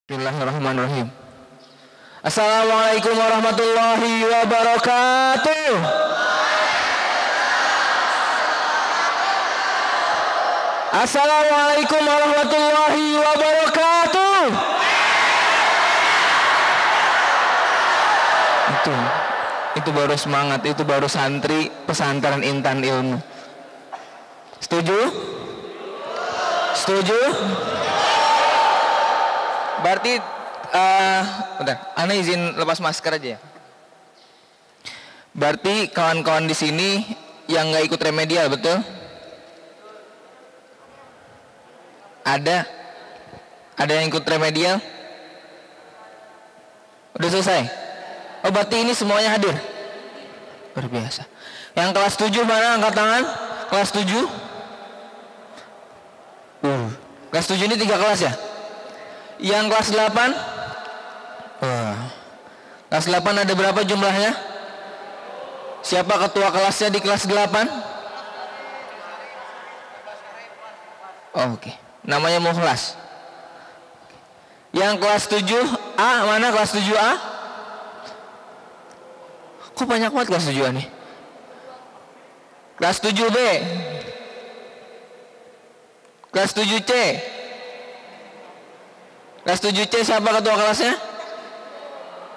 Bismillahirrahmanirrahim. Assalamualaikum warahmatullahi wabarakatuh. Assalamualaikum warahmatullahi wabarakatuh. Itu baru semangat, itu baru santri pesantren Intan Ilmu. Setuju? Setuju? Berarti bentar, ana izin lepas masker aja ya. Berarti kawan-kawan di sini yang nggak ikut remedial, betul? Ada yang ikut remedial? Udah selesai? Oh, berarti ini semuanya hadir? Luar biasa. Yang kelas 7 mana? Angkat tangan. Kelas 7? Kelas 7 ini 3 kelas ya? Yang kelas 8? Kelas 8 ada berapa jumlahnya? Siapa ketua kelasnya di kelas 8? Oh, oke. Namanya Mukhlas. Yang kelas 7A, mana kelas 7A? Kok banyak banget kelas 7A nih? Kelas 7B? Kelas 7C? Kelas 7C siapa ketua kelasnya?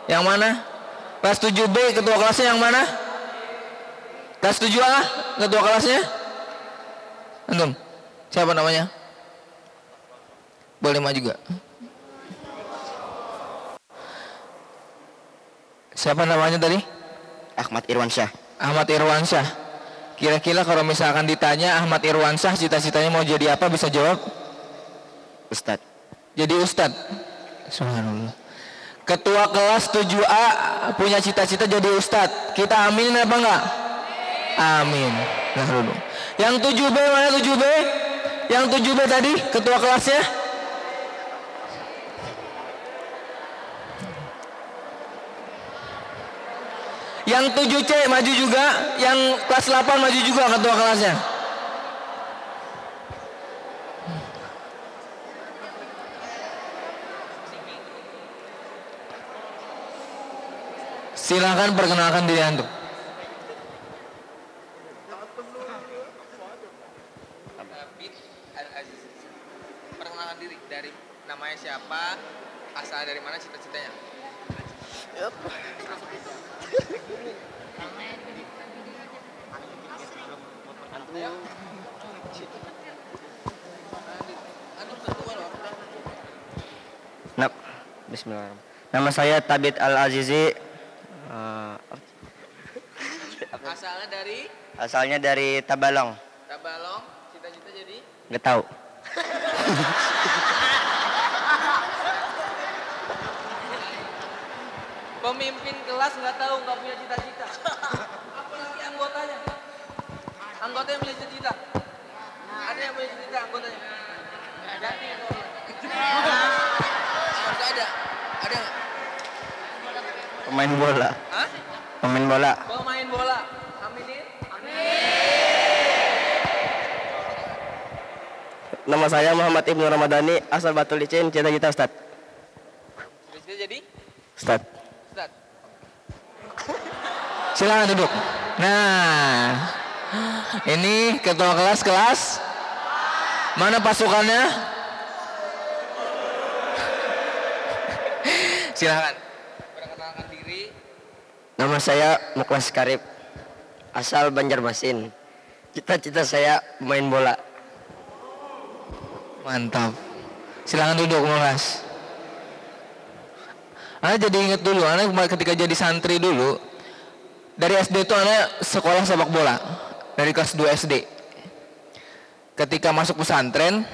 Yang mana? Kelas 7B ketua kelasnya yang mana? Kelas 7A ketua kelasnya? Antum? Siapa namanya? Boleh maju juga. Siapa namanya tadi? Ahmad Irwansyah. Ahmad Irwansyah. Kira-kira kalau misalkan ditanya Ahmad Irwansyah cita-citanya mau jadi apa, bisa jawab? Ustadz. Jadi Ustadz. Subhanallah. Ketua kelas 7A punya cita-cita jadi Ustadz. Kita aminin apa enggak? Amin. Nah, dulu. Yang 7B mana 7B? Yang 7B tadi ketua kelasnya? Yang 7C maju juga, yang kelas 8 maju juga ketua kelasnya. Silakan perkenalkan diri antum. Perkenalkan diri, dari namanya siapa, asal dari mana, cita-citanya. Bismillahirrahmanirrahim. Nama saya Tabit Al-Azizi. Asalnya dari Tabalong. Tabalong, cita-cita jadi? Nggak tahu. Pemimpin kelas nggak tahu, nggak punya cita-cita. Apalagi anggotanya. Anggotanya punya cita-cita. Ada yang punya cita-cita anggotanya? Jadi harus ada. Ada nggak? Pemain bola. Hah? Pemain bola. Pemain bola. Aminin. Nama saya Muhammad Ibnu Ramadhani, asal Batu Licin, cita-cita Ustadz. Cita-cita jadi? Ustadz. Ustadz. Silakan duduk. Nah, ini ketua kelas mana pasukannya? Silakan. Perkenalkan diri. Nama saya Mukhlas Karib, asal Banjarmasin. Cita-cita saya main bola. Mantap. Silakan duduk, Mas. Ana jadi inget dulu, Ana ketika jadi santri dulu, dari SD itu Ana sekolah sepak bola. Dari kelas 2 SD. Ketika masuk pesantren,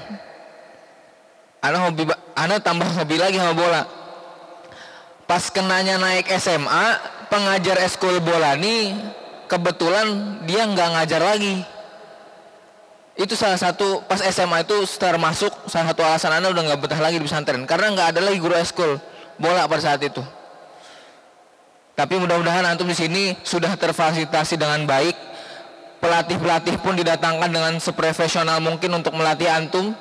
Ana tambah hobi lagi sama bola. Pas kenanya naik SMA, pengajar eskul bola nih kebetulan dia nggak ngajar lagi. Itu salah satu, pas SMA itu termasuk salah satu alasan Anda udah nggak betah lagi di pesantren, karena nggak ada lagi guru eskul bola pada saat itu. Tapi mudah-mudahan antum di sini sudah terfasilitasi dengan baik. Pelatih-pelatih pun didatangkan dengan seprofesional mungkin untuk melatih antum.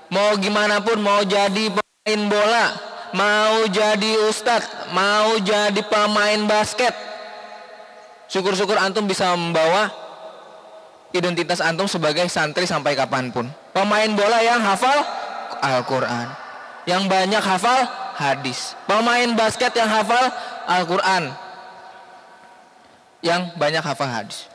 Mau gimana pun, mau jadi pemain bola, mau jadi ustadz, mau jadi pemain basket. Syukur-syukur antum bisa membawa identitas antum sebagai santri sampai kapanpun. Pemain bola yang hafal Al-Quran, yang banyak hafal hadis. Pemain basket yang hafal Al-Quran, yang banyak hafal hadis.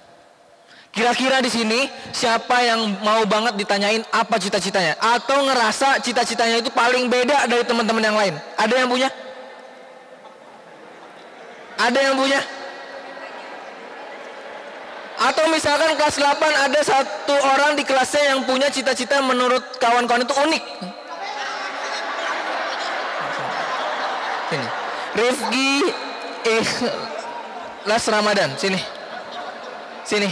Kira-kira di sini siapa yang mau banget ditanyain apa cita-citanya, atau ngerasa cita-citanya itu paling beda dari teman-teman yang lain? Ada yang punya? Ada yang punya? Atau misalkan kelas 8 ada satu orang di kelasnya yang punya cita-cita menurut kawan-kawan itu unik. Sini. Rifki Ikhlas Ramadan, sini. Sini.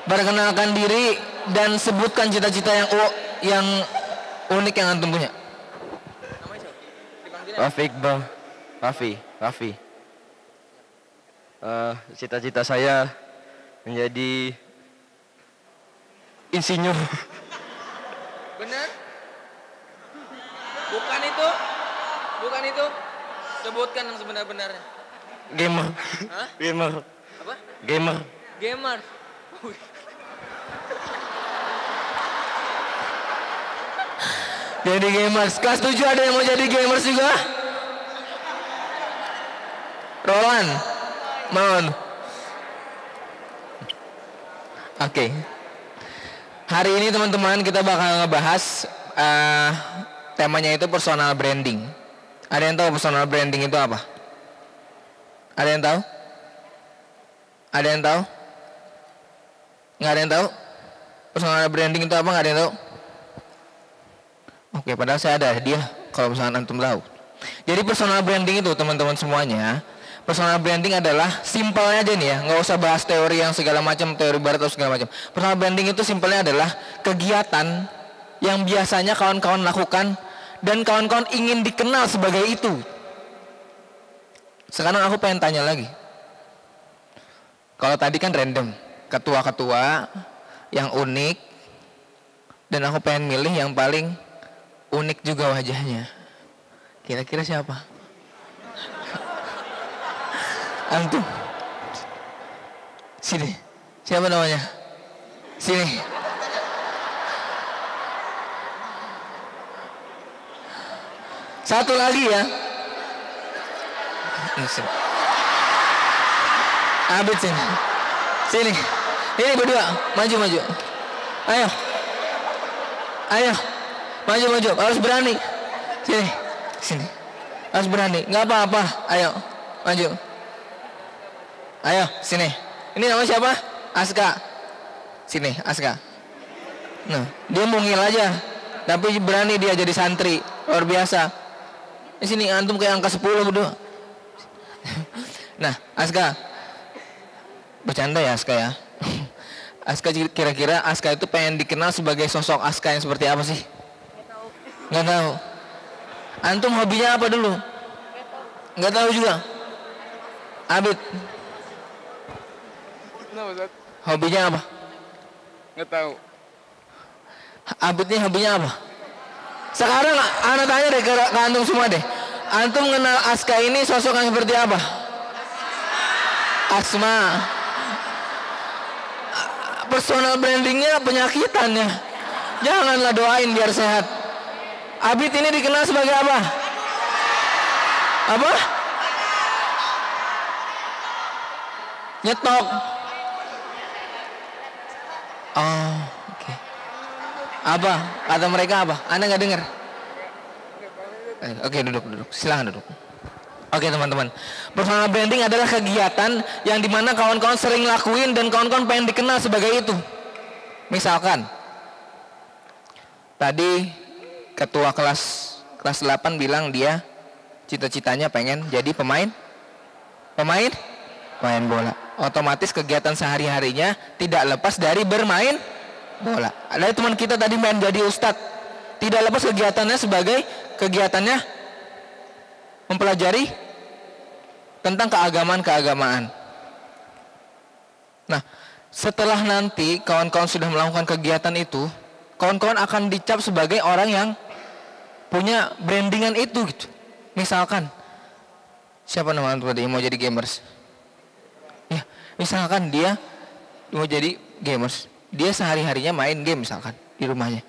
Perkenalkan diri dan sebutkan cita-cita yang unik yang antum punya. Rafiq Bang. Raffi. Cita-cita saya menjadi insinyur. Benar? Bukan itu. Sebutkan yang sebenar-benarnya. Gamer. Hah? Gamer. Apa? Gamer. Jadi gamers. Kelas 7 ada yang mau jadi gamers juga? Roland, mohon. Oke. Hari ini teman-teman kita bakal ngebahas temanya itu personal branding. Ada yang tahu personal branding itu apa? Ada yang tahu? Ada yang tahu? Nggak ada yang tahu? Personal branding itu apa? Nggak ada yang tahu? Oke, padahal saya ada hadiah kalau misalnya antum tahu. Jadi personal branding itu teman-teman semuanya, personal branding adalah simpelnya aja nih ya, nggak usah bahas teori yang segala macam, teori barat atau segala macam. Personal branding itu simpelnya adalah kegiatan yang biasanya kawan-kawan lakukan dan kawan-kawan ingin dikenal sebagai itu. Sekarang aku pengen tanya lagi. Kalau tadi kan random, ketua-ketua yang unik, dan aku pengen milih yang paling unik juga wajahnya. Kira-kira siapa? Antum. Sini. Siapa namanya? Sini. Satu lagi ya. Sini. Abid sini. Sini. Ini berdua. Maju. Ayo. Maju. Harus berani. Sini. Harus berani. Nggak apa-apa. Ayo. Maju. Ayo, sini. Ini nama siapa? Aska. Sini, Aska. Nah, dia mungil aja. Tapi berani dia jadi santri. Luar biasa. Di sini antum kayak angka 10 berdua. Nah, Aska. Bercanda ya Aska ya. Aska kira-kira Aska itu pengen dikenal sebagai sosok Aska yang seperti apa sih? Nggak tahu. Antum hobinya apa dulu? Nggak tahu juga. Abid. Hobinya apa? Nggak tahu. Abidnya hobinya apa? Sekarang anak tanya deh ke antum semua deh. Antum kenal Aska ini sosok yang seperti apa? Asma. Personal brandingnya penyakitannya. Janganlah doain biar sehat. Abid ini dikenal sebagai apa? Apa? Nyetok. Oh, oke. Apa? Kata mereka apa? Anda nggak dengar? Oke, duduk. Silahkan duduk. Oke teman-teman, personal branding adalah kegiatan yang dimana kawan-kawan sering lakuin dan kawan-kawan pengen dikenal sebagai itu. Misalkan tadi ketua kelas 8 bilang dia cita-citanya pengen jadi pemain bola. Otomatis kegiatan sehari-harinya tidak lepas dari bermain bola. Ada teman kita tadi main jadi ustadz, tidak lepas kegiatannya sebagai kegiatannya mempelajari tentang keagamaan. Nah, setelah nanti kawan-kawan sudah melakukan kegiatan itu, kawan-kawan akan dicap sebagai orang yang punya brandingan itu gitu. Misalkan siapa nama antum tadi yang mau jadi gamers? Ya, misalkan dia mau jadi gamers, dia sehari-harinya main game misalkan di rumahnya.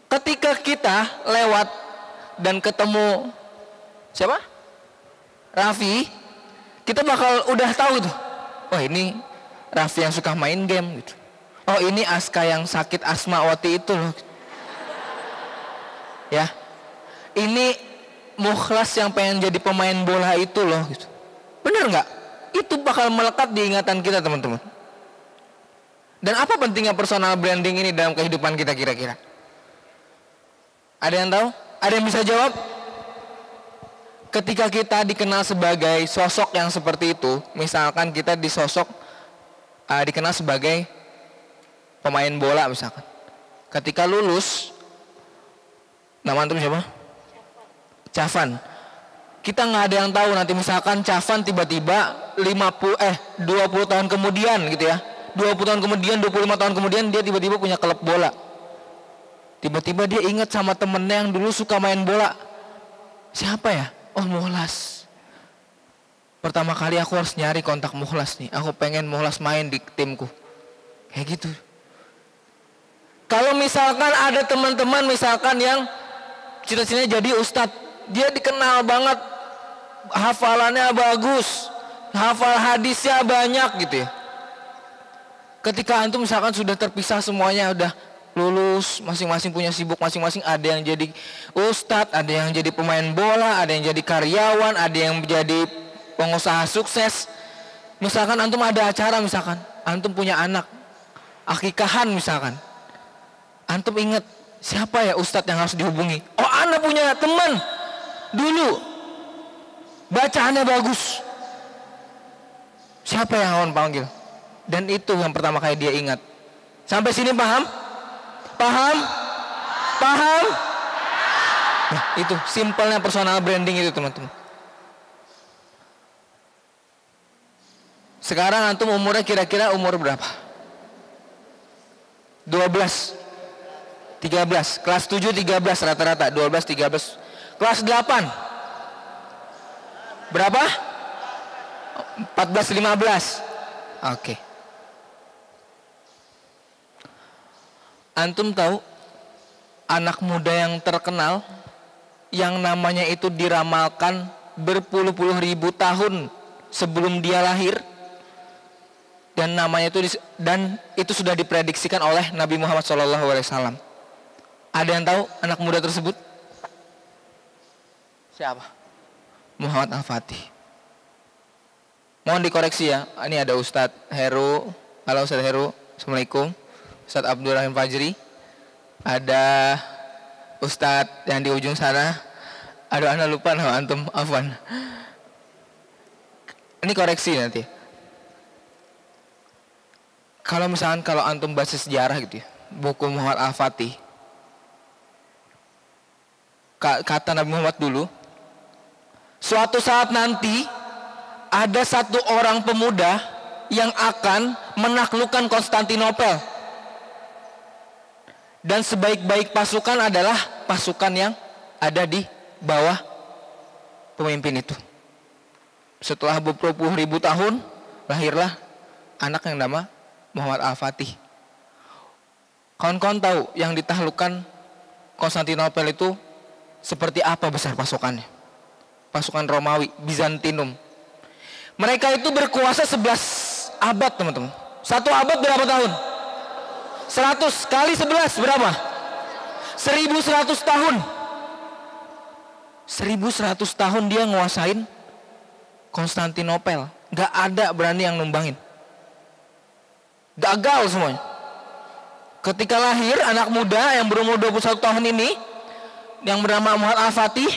Ketika kita lewat dan ketemu siapa? Raffi, kita bakal udah tahu tuh. Oh, ini Raffi yang suka main game gitu. Oh, ini Aska yang sakit asma waktu itu loh. Ya. Ini Mukhlas yang pengen jadi pemain bola itu loh gitu. Bener nggak? Itu bakal melekat di ingatan kita, teman-teman. Dan apa pentingnya personal branding ini dalam kehidupan kita kira-kira? Ada yang tahu? Ada yang bisa jawab? Ketika kita dikenal sebagai sosok yang seperti itu, misalkan kita dikenal sebagai pemain bola misalkan. Ketika lulus, nama antum siapa? Cafan. Kita nggak ada yang tahu nanti misalkan Cafan tiba-tiba 20 tahun kemudian gitu ya. 20 tahun kemudian, 25 tahun kemudian dia tiba-tiba punya klub bola. Tiba-tiba dia ingat sama temennya yang dulu suka main bola. Siapa ya? Oh, Mukhlas. Pertama kali aku harus nyari kontak Mukhlas nih. Aku pengen Mukhlas main di timku. Kayak gitu. Kalau misalkan ada teman-teman misalkan yang cita-citanya jadi ustadz, dia dikenal banget, hafalannya bagus, hafal hadisnya banyak gitu ya. Ketika antum misalkan sudah terpisah semuanya, udah lulus, masing-masing punya sibuk masing-masing, ada yang jadi ustadz, ada yang jadi pemain bola, ada yang jadi karyawan, ada yang jadi pengusaha sukses. Misalkan antum ada acara, misalkan antum punya anak, akikahan misalkan, antum ingat siapa ya ustadz yang harus dihubungi? Oh, anda punya teman dulu bacaannya bagus, siapa yang akan panggil? Dan itu yang pertama kali dia ingat. Sampai sini paham? Paham? Paham? Nah, itu simpelnya personal branding itu, teman-teman. Sekarang antum umurnya kira-kira umur berapa? 12, 13, kelas 7 13 rata-rata, 12 13. Kelas 8 berapa? 14 15. Oke. Antum tahu anak muda yang terkenal yang namanya itu diramalkan berpuluh-puluh ribu tahun sebelum dia lahir, dan namanya itu sudah diprediksikan oleh Nabi Muhammad SAW. Ada yang tahu anak muda tersebut? Siapa? Muhammad Al-Fatih. Mohon dikoreksi ya. Ini ada Ustadz Heru. Halo Ustadz Heru. Assalamualaikum. Ustadz Abdul Rahim Fajri. Ada Ustadz yang di ujung sana. Aduh, anda lupa nama antum. Afwan. Ini koreksi nanti. Kalau misalkan kalau antum baca sejarah gitu ya, buku Muhammad Al-Fatih, kata Nabi Muhammad dulu, suatu saat nanti ada satu orang pemuda yang akan menaklukkan Konstantinopel, dan sebaik-baik pasukan adalah pasukan yang ada di bawah pemimpin itu. Setelah berpuluh ribu tahun, lahirlah anak yang nama Muhammad Al-Fatih. Kawan-kawan tahu yang ditaklukkan Konstantinopel itu seperti apa besar pasukannya? Pasukan Romawi, Bizantinum. Mereka itu berkuasa 11 abad, teman-teman. Satu abad berapa tahun? 100 kali 11 berapa? 1100 tahun. 1100 tahun dia nguasain Konstantinopel. Gak ada berani yang numbangin. Gagal semuanya. Ketika lahir anak muda yang berumur 21 tahun ini, yang bernama Muhammad Al-Fatih,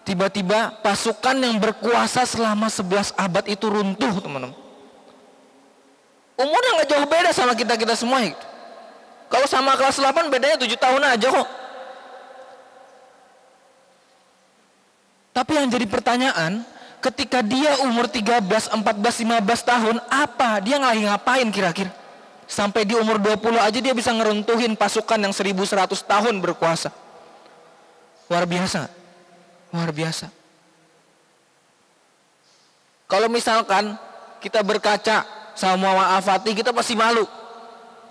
tiba-tiba pasukan yang berkuasa selama 11 abad itu runtuh, teman-teman. Umurnya gak jauh beda sama kita-kita semua gitu. Kalau sama kelas 8 bedanya 7 tahun aja kok. Tapi yang jadi pertanyaan, ketika dia umur 13, 14, 15 tahun, apa? Dia lagi ngapain kira-kira? Sampai di umur 20 aja dia bisa ngeruntuhin pasukan yang 1100 tahun berkuasa. Luar biasa. Luar biasa. Kalau misalkan kita berkaca sama Muhammad Al-Fatih, kita pasti malu.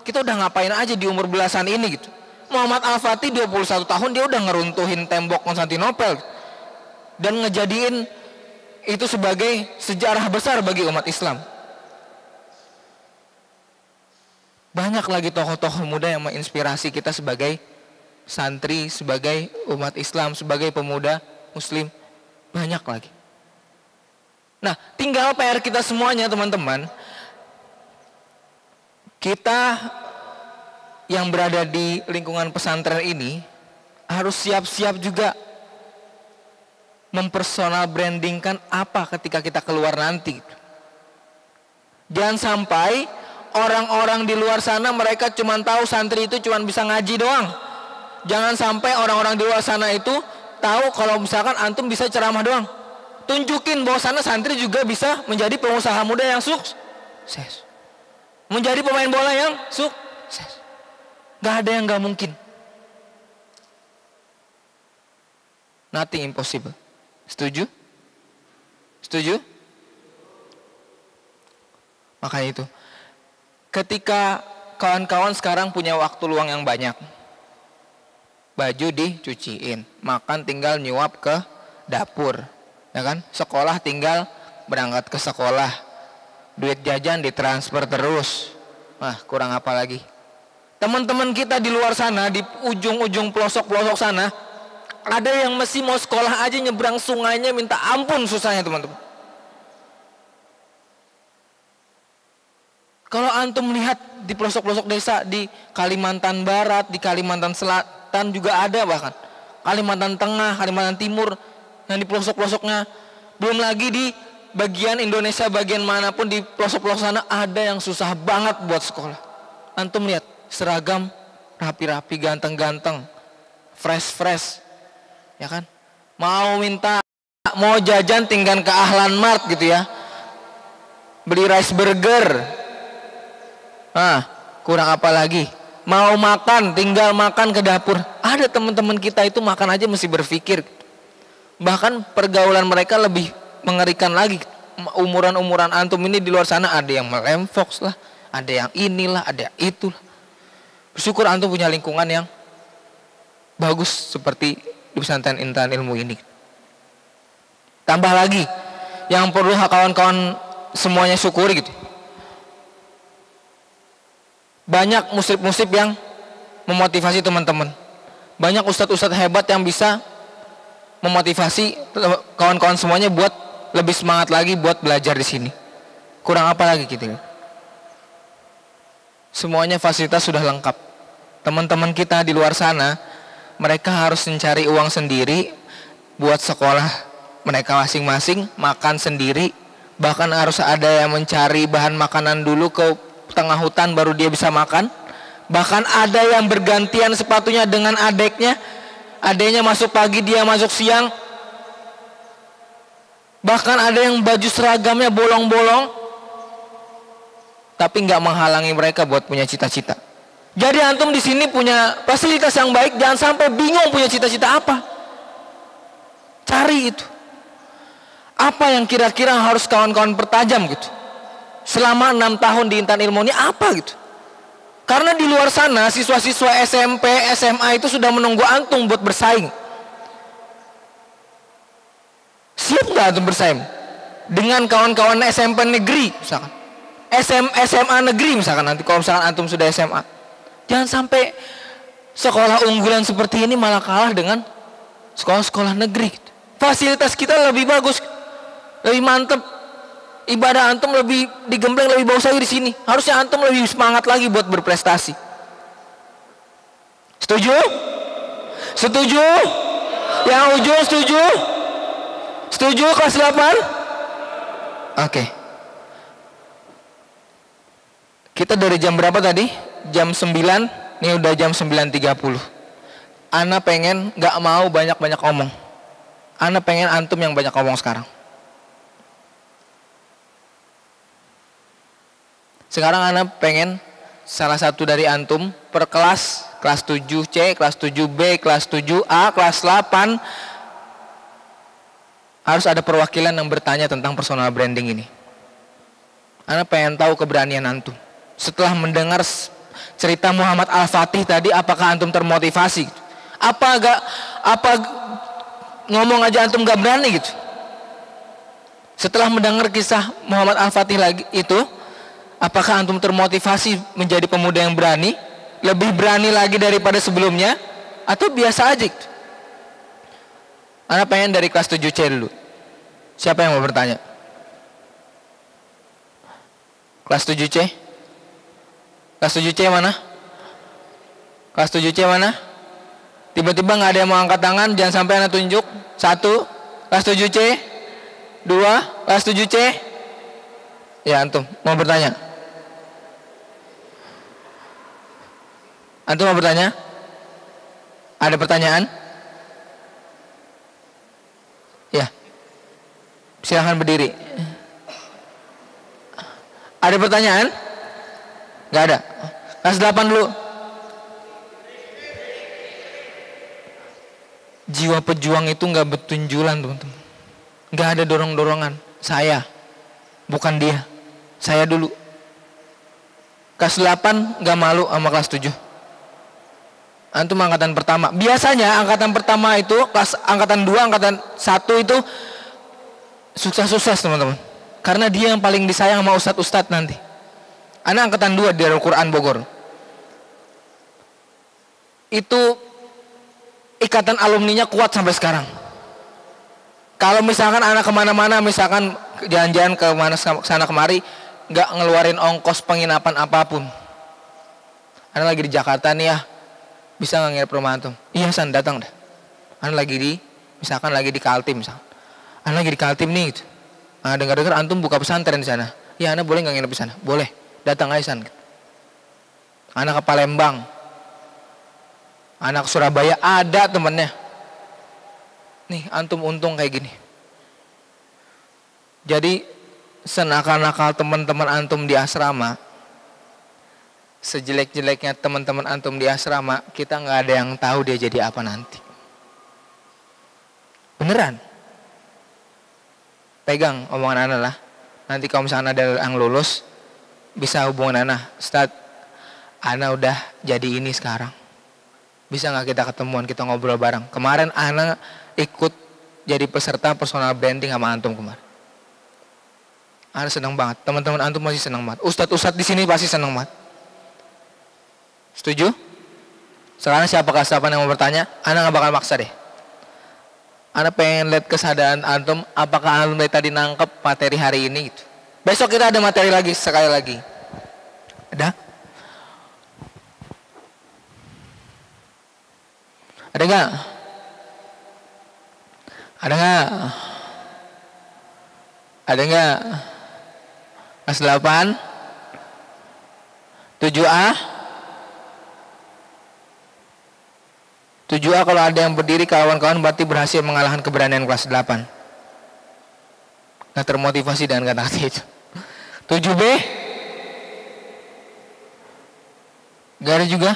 Kita udah ngapain aja di umur belasan ini gitu. Muhammad Al-Fatih 21 tahun dia udah ngeruntuhin tembok Konstantinopel dan ngejadiin itu sebagai sejarah besar bagi umat Islam. Banyak lagi tokoh-tokoh muda yang menginspirasi kita sebagai santri, sebagai umat Islam, sebagai pemuda muslim. Banyak lagi. Nah, tinggal PR kita semuanya teman-teman. Kita yang berada di lingkungan pesantren ini harus siap-siap juga mempersonal brandingkan apa ketika kita keluar nanti. Jangan sampai orang-orang di luar sana mereka cuma tahu santri itu cuma bisa ngaji doang. Jangan sampai orang-orang di luar sana itu tahu kalau misalkan antum bisa ceramah doang. Tunjukin bahwa sana santri juga bisa menjadi pengusaha muda yang sukses. Menjadi pemain bola yang sukses. Gak ada yang gak mungkin. Nothing impossible. Setuju? Setuju? Makanya itu. Ketika kawan-kawan sekarang punya waktu luang yang banyak, baju dicuciin, makan tinggal nyuap ke dapur, ya kan? Sekolah tinggal berangkat ke sekolah, duit jajan ditransfer terus. Wah, kurang apa lagi? Teman-teman kita di luar sana, di ujung-ujung pelosok-pelosok sana, ada yang masih mau sekolah aja nyebrang sungainya minta ampun susahnya teman-teman. Kalau antum melihat di pelosok-pelosok desa di Kalimantan Barat, di Kalimantan Selatan juga ada bahkan. Kalimantan Tengah, Kalimantan Timur, yang di pelosok-pelosoknya. Belum lagi di bagian Indonesia bagian manapun di pelosok-pelosok sana ada yang susah banget buat sekolah. Antum lihat seragam rapi-rapi, ganteng-ganteng, fresh-fresh, ya kan? Mau jajan tinggal ke Ahlan Mart gitu ya, beli rice burger. Kurang apa lagi? Mau makan tinggal makan ke dapur. Ada teman-teman kita itu makan aja mesti berpikir. Bahkan pergaulan mereka lebih mengerikan lagi. Umuran-umuran antum ini di luar sana ada yang melemfoks lah, ada yang inilah, ada yang itulah. Bersyukur antum punya lingkungan yang bagus seperti di pesantren Intan Ilmu ini. Tambah lagi yang perlu kawan-kawan semuanya syukuri gitu. Banyak musib-musib yang memotivasi teman-teman. Banyak ustadz-ustadz hebat yang bisa memotivasi kawan-kawan semuanya buat lebih semangat lagi buat belajar di sini. Kurang apa lagi gitu. Semuanya fasilitas sudah lengkap. Teman-teman kita di luar sana, mereka harus mencari uang sendiri buat sekolah mereka masing-masing, makan sendiri. Bahkan harus ada yang mencari bahan makanan dulu ke tengah hutan baru dia bisa makan. Bahkan ada yang bergantian sepatunya dengan adeknya. Adeknya masuk pagi, dia masuk siang. Bahkan ada yang baju seragamnya bolong-bolong, tapi nggak menghalangi mereka buat punya cita-cita. Jadi antum di sini punya fasilitas yang baik, jangan sampai bingung punya cita-cita apa. Cari itu. Apa yang kira-kira harus kawan-kawan pertajam gitu. Selama 6 tahun di Intan Ilmu ini apa gitu. Karena di luar sana siswa-siswa SMP, SMA itu sudah menunggu antum buat bersaing. Siap nggak antum bersaing dengan kawan-kawan SMP negeri misalkan, SMA negeri misalkan, nanti kalau misalkan antum sudah SMA. Jangan sampai sekolah unggulan seperti ini malah kalah dengan sekolah-sekolah negeri. Fasilitas kita lebih bagus, lebih mantep. Ibadah antum lebih digembleng, lebih bagus lagi di sini. Harusnya antum lebih semangat lagi buat berprestasi. Setuju? Setuju? Yang ujung setuju? Setuju kelas 8? Oke. Kita dari jam berapa tadi? Jam 9. Ini udah jam 9.30. Ana pengen gak mau banyak-banyak omong. Ana pengen antum yang banyak omong sekarang. Sekarang Ana pengen salah satu dari antum per kelas 7C, kelas 7B, kelas 7A, kelas 8 harus ada perwakilan yang bertanya tentang personal branding ini. Ana pengen tahu keberanian antum. Setelah mendengar cerita Muhammad Al-Fatih tadi, apakah antum termotivasi? Apa ngomong aja antum gak berani gitu? Setelah mendengar kisah Muhammad Al-Fatih lagi itu, apakah antum termotivasi menjadi pemuda yang berani? Lebih berani lagi daripada sebelumnya? Atau biasa aja gitu? Ana pengen dari kelas 7C dulu. Siapa yang mau bertanya? Kelas 7C? Kelas 7C mana? Kelas 7C mana? Tiba-tiba gak ada yang mau angkat tangan, jangan sampai Ana tunjuk. 1, kelas 7C. 2, kelas 7C. Ya antum, mau bertanya? Antum mau bertanya? Ada pertanyaan? Ya. Silahkan berdiri. Ada pertanyaan? Gak ada. Kelas 8 dulu. Jiwa pejuang itu gak bertunjulan, teman-teman. Gak ada dorong-dorongan. Saya, bukan dia. Saya dulu. Kelas 8 gak malu sama kelas 7. Antum angkatan pertama. Biasanya angkatan pertama itu, angkatan 2, angkatan 1 itu sukses-sukses, teman-teman. Karena dia yang paling disayang sama ustadz-ustadz nanti. Anak angkatan 2 di Darul Quran Bogor. Itu ikatan alumninya kuat sampai sekarang. Kalau misalkan anak kemana-mana, misalkan jalan-jalan ke mana sana kemari, nggak ngeluarin ongkos penginapan apapun. Anak lagi di Jakarta nih ya, bisa nggak nginep rumah antum? Iya san, datang dah. Anak lagi misalkan lagi di Kaltim misalkan. Anak lagi di Kaltim nih. Gitu. Nah, dengar-dengar antum buka pesantren di sana. Ya anak boleh nggak nginep di sana? Boleh, datang aja san. Gitu. Anak ke Palembang, anak ke Surabaya ada temennya. Nih antum untung kayak gini. Jadi senakal-nakal teman-teman antum di asrama, sejelek-jeleknya teman-teman antum di asrama, kita nggak ada yang tahu dia jadi apa nanti. Beneran. Pegang omongan ana lah. Nanti kalau misalnya ada yang lulus, bisa hubungan ana. Ustaz, ana udah jadi ini sekarang. Bisa nggak kita ketemuan, kita ngobrol bareng. Kemarin ana ikut jadi peserta personal branding sama antum kemarin. Ana senang banget. Teman-teman antum masih senang banget. Ustadz di sini pasti senang banget. Setuju? Sekarang siapa siapa yang mau bertanya? Ana nggak bakal maksa deh. Ana pengen lihat kesadaran antum. Apakah antum dari tadi nangkep materi hari ini? Gitu. Besok kita ada materi lagi sekali lagi. Ada? Ada nggak? Ada nggak? Ada nggak? Kelas 8 7A 7A kalau ada yang berdiri kawan-kawan berarti berhasil mengalahkan keberanian kelas 8. Nggak termotivasi dengan kata-kata itu. 7B nggak ada juga.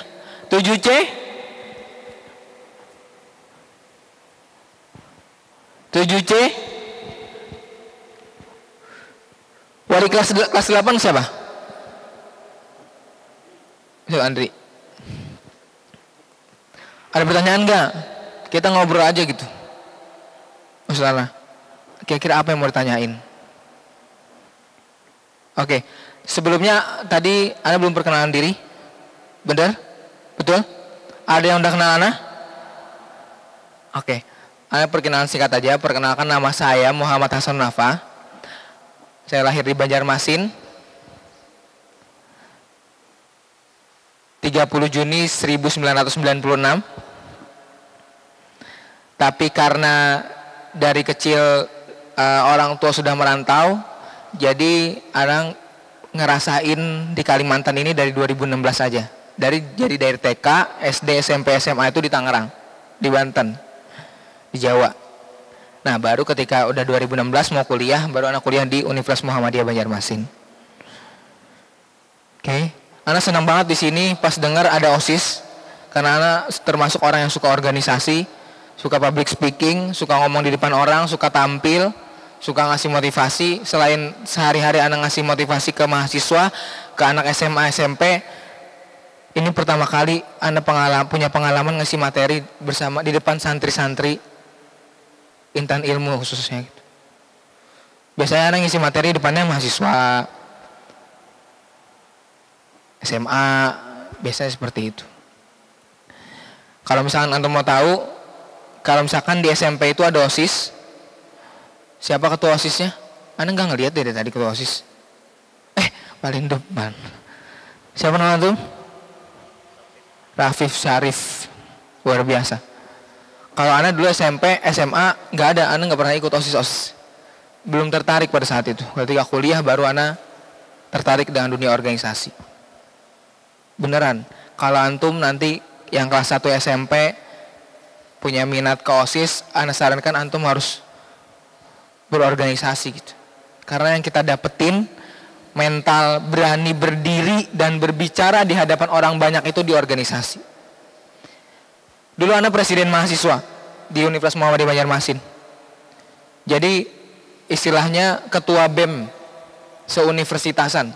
7C 7C wali kelas 8 siapa? Yuk Andri. Ada pertanyaan enggak? Kita ngobrol aja gitu. Masalah. Kira-kira apa yang mau ditanyain? Oke. Sebelumnya tadi Anda belum perkenalan diri. Benar? Betul? Ada yang udah kenal Anda? Oke. Anda perkenalan singkat aja. Perkenalkan nama saya Muhammad Hasan Nafa. Saya lahir di Banjarmasin 30 Juni 1996. Tapi karena dari kecil orang tua sudah merantau, jadi Anang ngerasain di Kalimantan ini dari 2016 saja. Jadi dari TK, SD, SMP, SMA itu di Tangerang, di Banten, di Jawa. Nah baru ketika udah 2016 mau kuliah, baru anak kuliah di Universitas Muhammadiyah Banjarmasin. Oke. Ana senang banget di sini pas dengar ada OSIS, karena Ana termasuk orang yang suka organisasi, suka public speaking, suka ngomong di depan orang, suka tampil, suka ngasih motivasi. Selain sehari-hari Ana ngasih motivasi ke mahasiswa, ke anak SMA, SMP, ini pertama kali Ana punya pengalaman ngasih materi bersama di depan santri-santri intan ilmu khususnya gitu. Biasanya Ana ngisi materi depannya mahasiswa SMA, biasanya seperti itu. Kalau misalkan Antum mau tahu, kalau misalkan di SMP itu ada OSIS, siapa ketua OSISnya? Ana nggak ngelihat dari tadi ketua OSIS. Paling depan. Siapa nama Antum? Rafif Syarif, luar biasa. Kalau Ana dulu SMP, SMA nggak ada, Ana nggak pernah ikut OSIS. Belum tertarik pada saat itu. Ketika kuliah baru Ana tertarik dengan dunia organisasi. Beneran, kalau Antum nanti yang kelas 1 SMP punya minat ke OSIS, Ana sarankan Antum harus berorganisasi gitu. Karena yang kita dapetin mental berani berdiri dan berbicara di hadapan orang banyak itu di organisasi. Dulu Ana presiden mahasiswa di Universitas Muhammadiyah Banjarmasin. Jadi istilahnya ketua BEM seuniversitasan.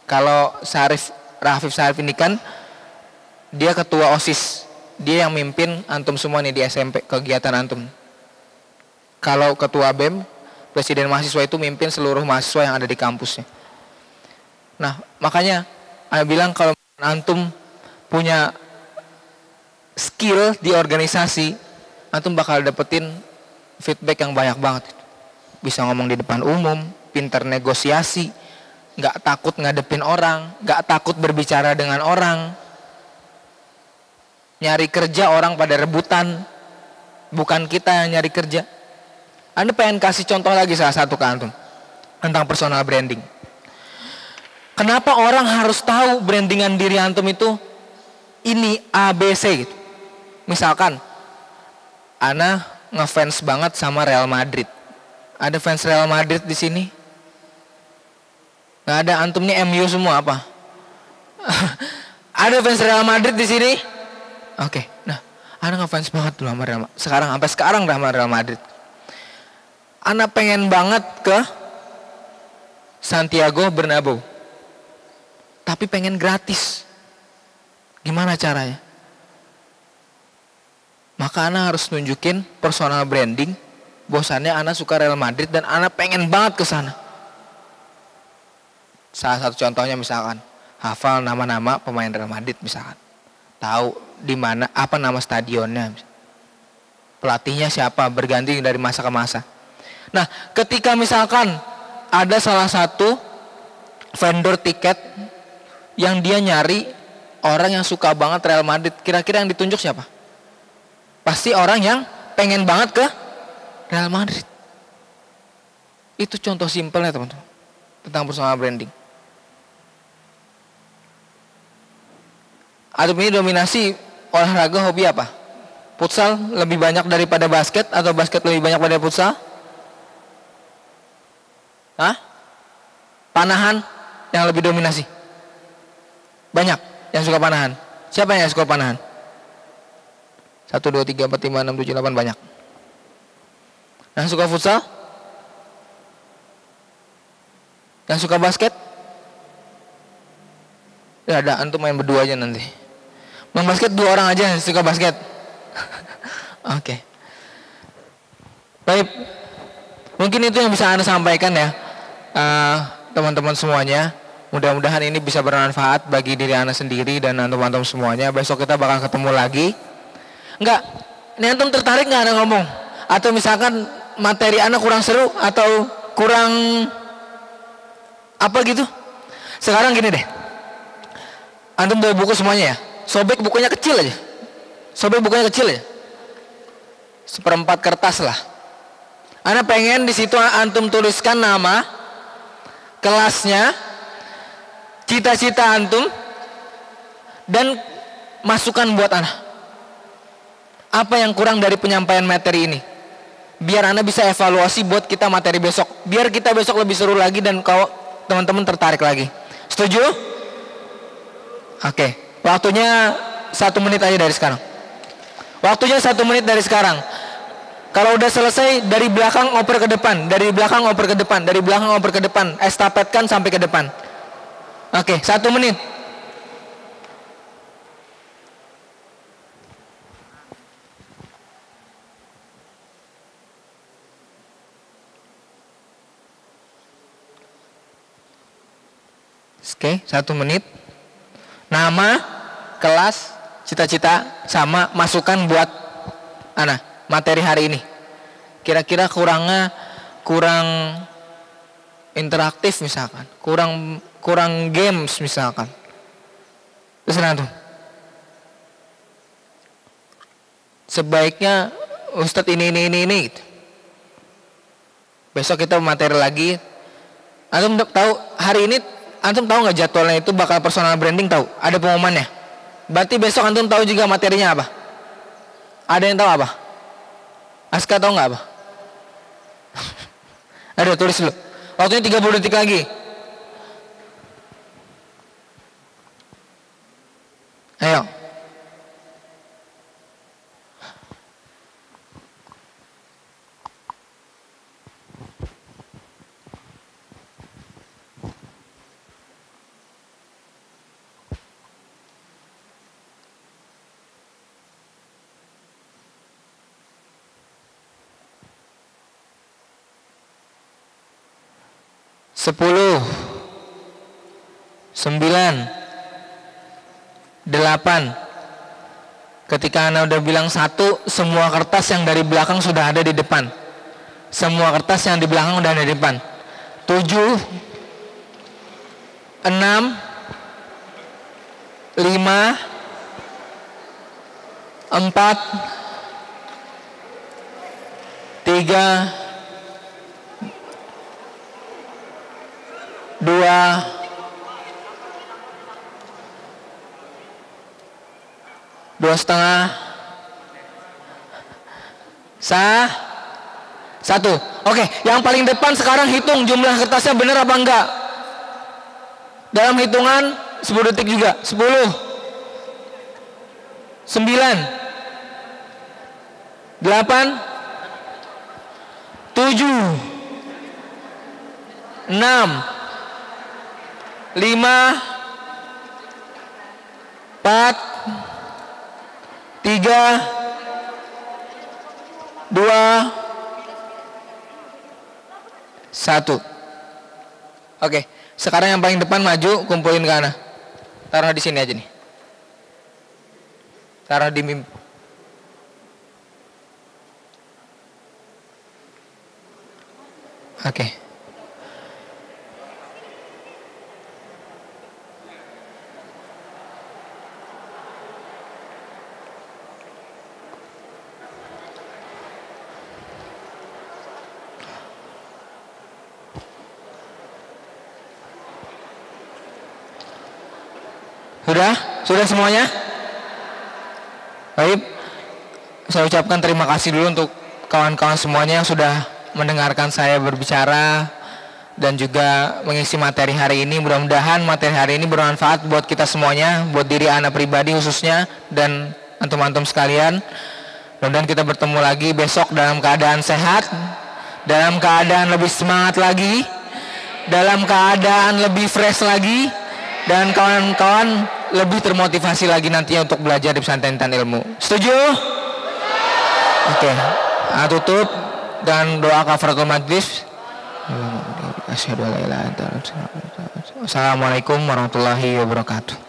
Kalau Rafif Syarif ini kan dia ketua OSIS. Dia yang mimpin Antum semua nih di SMP, kegiatan Antum. Kalau ketua BEM, presiden mahasiswa itu mimpin seluruh mahasiswa yang ada di kampusnya. Nah, makanya saya bilang kalau Antum punya skill di organisasi, Antum bakal dapetin feedback yang banyak banget. Bisa ngomong di depan umum, pintar negosiasi, gak takut ngadepin orang, gak takut berbicara dengan orang. Nyari kerja orang pada rebutan, bukan kita yang nyari kerja. Anda pengen kasih contoh lagi salah satu ke Antum tentang personal branding. Kenapa orang harus tahu brandingan diri Antum itu ini ABC gitu. Misalkan Ana ngefans banget sama Real Madrid. Ada fans Real Madrid di sini? Nggak ada. Antum nih MU semua apa? Ada fans Real Madrid di sini? Oke. Nah, Ana ngefans banget dulu sama Real Madrid. Sampai sekarang sama Real Madrid. Ana pengen banget ke Santiago Bernabeu. Tapi pengen gratis. Gimana caranya? Maka Ana harus nunjukin personal branding. Bosannya Ana suka Real Madrid dan Ana pengen banget ke sana. Salah satu contohnya misalkan hafal nama-nama pemain Real Madrid misalkan. Tahu di mana apa nama stadionnya. Pelatihnya siapa, berganti dari masa ke masa. Nah, ketika misalkan ada salah satu vendor tiket yang dia nyari orang yang suka banget Real Madrid, kira-kira yang ditunjuk siapa? Pasti orang yang pengen banget ke Real Madrid. Itu contoh simpelnya teman-teman tentang personal branding. Atau ini dominasi olahraga hobi apa? Futsal lebih banyak daripada basket atau basket lebih banyak daripada futsal? Hah? Panahan yang lebih dominasi? Banyak yang suka panahan. Siapa yang suka panahan? 1, 2, 3, 4, 5, 6, 7, 8 banyak. Yang suka futsal? Yang suka basket? Ya ada, antum main berdua aja nanti. Main basket 2 orang aja yang suka basket. Oke. Baik. Mungkin itu yang bisa Anda sampaikan ya, teman-teman semuanya. Mudah-mudahan ini bisa bermanfaat bagi diri Anda sendiri dan antum-antum semuanya. Besok kita bakal ketemu lagi. Enggak, ini antum tertarik nggak Anda ngomong? Atau misalkan materi Anda kurang seru atau kurang apa gitu? Sekarang gini deh, antum bawa buku semuanya ya, sobek bukunya kecil aja, sobek bukunya kecil aja, 1/4 kertas lah. Anda pengen di situ antum tuliskan nama, kelasnya, cita-cita antum, dan masukan buat Anda. Apa yang kurang dari penyampaian materi ini? Biar Anda bisa evaluasi buat kita materi besok. Biar kita besok lebih seru lagi dan kalau teman-teman tertarik lagi. Setuju? Oke, waktunya 1 menit aja dari sekarang. Waktunya 1 menit dari sekarang. Kalau udah selesai, dari belakang oper ke depan, dari belakang oper ke depan, dari belakang oper ke depan, estafetkan sampai ke depan. Oke, 1 menit. Oke, 1 menit. Nama, kelas, cita-cita, sama masukan buat materi hari ini. Kira-kira kurang interaktif misalkan, kurang games misalkan. Terus tuh. Sebaiknya Ustadz ini gitu. Besok kita materi lagi. Antum tahu hari ini, antum tahu nggak jadwalnya itu bakal personal branding, tahu? Ada pengumumannya. Berarti besok antum tahu juga materinya apa? Ada yang tahu apa? Aska tahu nggak apa? Aduh, tulis dulu. Waktunya 30 detik lagi. Ayo. Sepuluh, 9, 8. Ketika Anda udah bilang 1, semua kertas yang dari belakang sudah ada di depan. Semua kertas yang di belakang udah ada di depan. 7, 6, 5, 4, 3, 2, 2,5, 1. Oke, yang paling depan sekarang hitung jumlah kertasnya benar apa enggak. Dalam hitungan 10 detik juga. 10, 9, 8, 7, 6, 5, 4, 3, 2, 1. Oke, sekarang yang paling depan maju, kumpulin ke Ana. Taruh di sini aja nih. Taruh di mimpi. Oke. Sudah semuanya? Baik, saya ucapkan terima kasih dulu untuk kawan-kawan semuanya yang sudah mendengarkan saya berbicara dan juga mengisi materi hari ini. Mudah-mudahan materi hari ini bermanfaat buat kita semuanya, buat diri anak pribadi khususnya dan antum-antum sekalian. Mudah-mudahan kita bertemu lagi besok dalam keadaan sehat, dalam keadaan lebih semangat lagi, dalam keadaan lebih fresh lagi, dan kawan-kawan lebih termotivasi lagi nantinya untuk belajar di pesantren ilmu. Setuju? Oke. Tutup dan doa kafaratul majlis. Assalamualaikum warahmatullahi wabarakatuh.